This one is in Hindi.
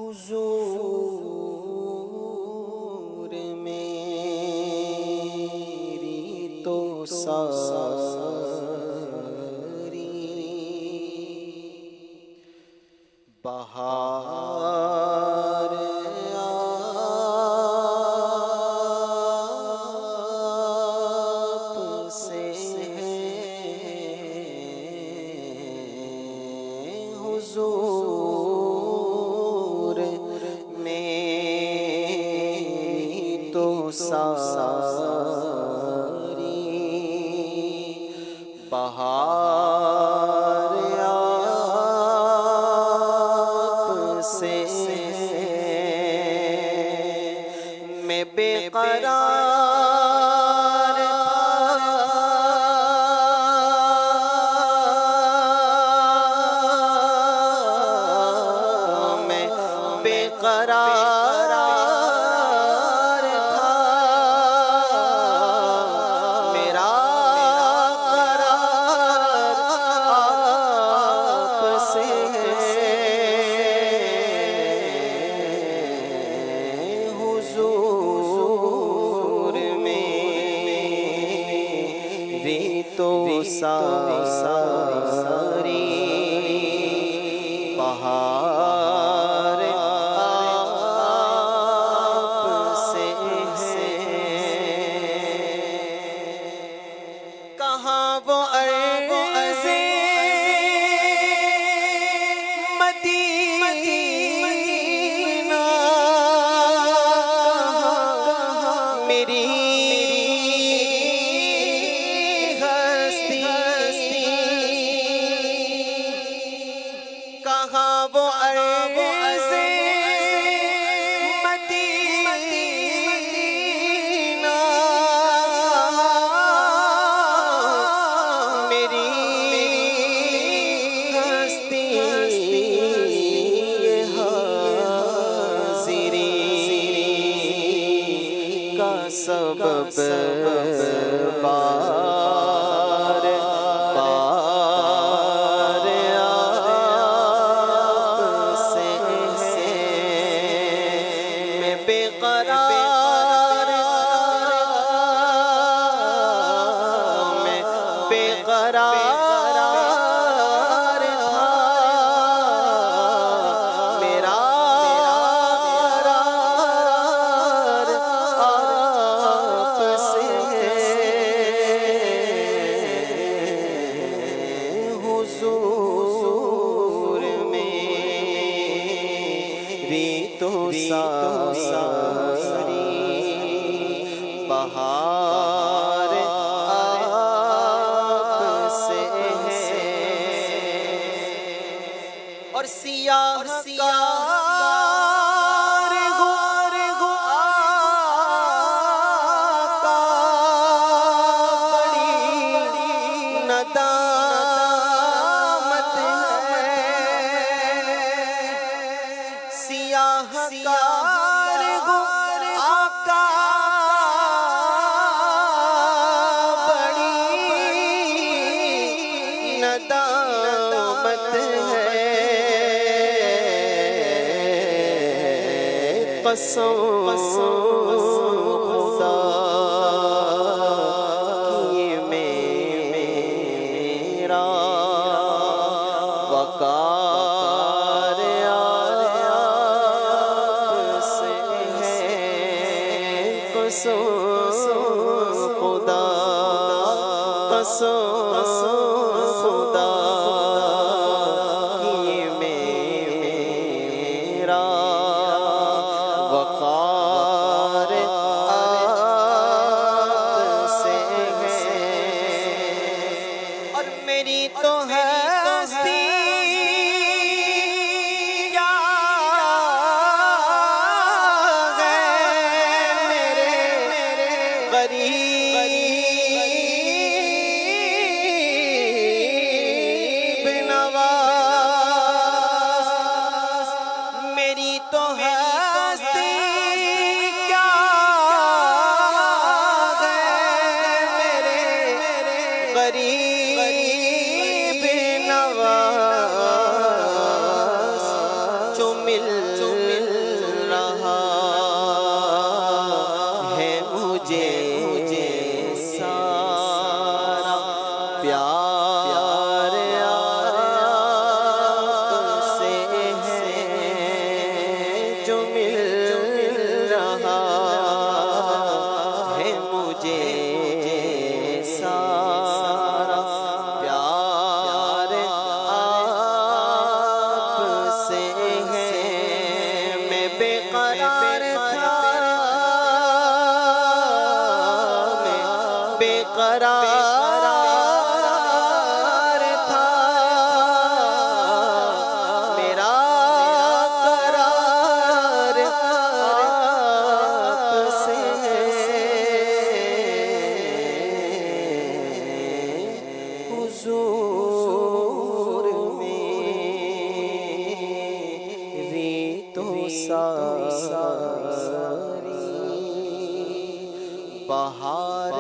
हुजूर मेरी तो सारी बहार आपसे है हुजूर मेरी तो सारी बहार आपसे मैं बेकरार था, मैं बेकरार था, मेरा करार आपसे हुजूर मेरी तो सारी बहार आपसे है। कहाँ वो अर्ज़े मदीना, मेरी कहाँ वो अर्ज़े मदीना, मेरी हस्ती हाज़िरी का सबब बार बार आपसे है। मैं बेकरार, मैं बेकरार था, मेरा करार आपसे हुजूर मेरी तो सारी बहार आपसे है। और सियाह आका बड़ी नदामत है, सियाह आका बड़ी नदामत है। कसम खुदा की मेरा वकार आपसे है। कसम खुदा, कसम खुदा की मेरा वकार आपसे है। और मेरी तो हस्ती क्या है, मेरे गरीब नवाज़। मेरी तो हस्ती क्या है, मेरे गरीब नवाज़। जो मिल बेकरार था, मैं बेकरार था, मेरा करार आपसे हुजूर मेरी तो सारी बहार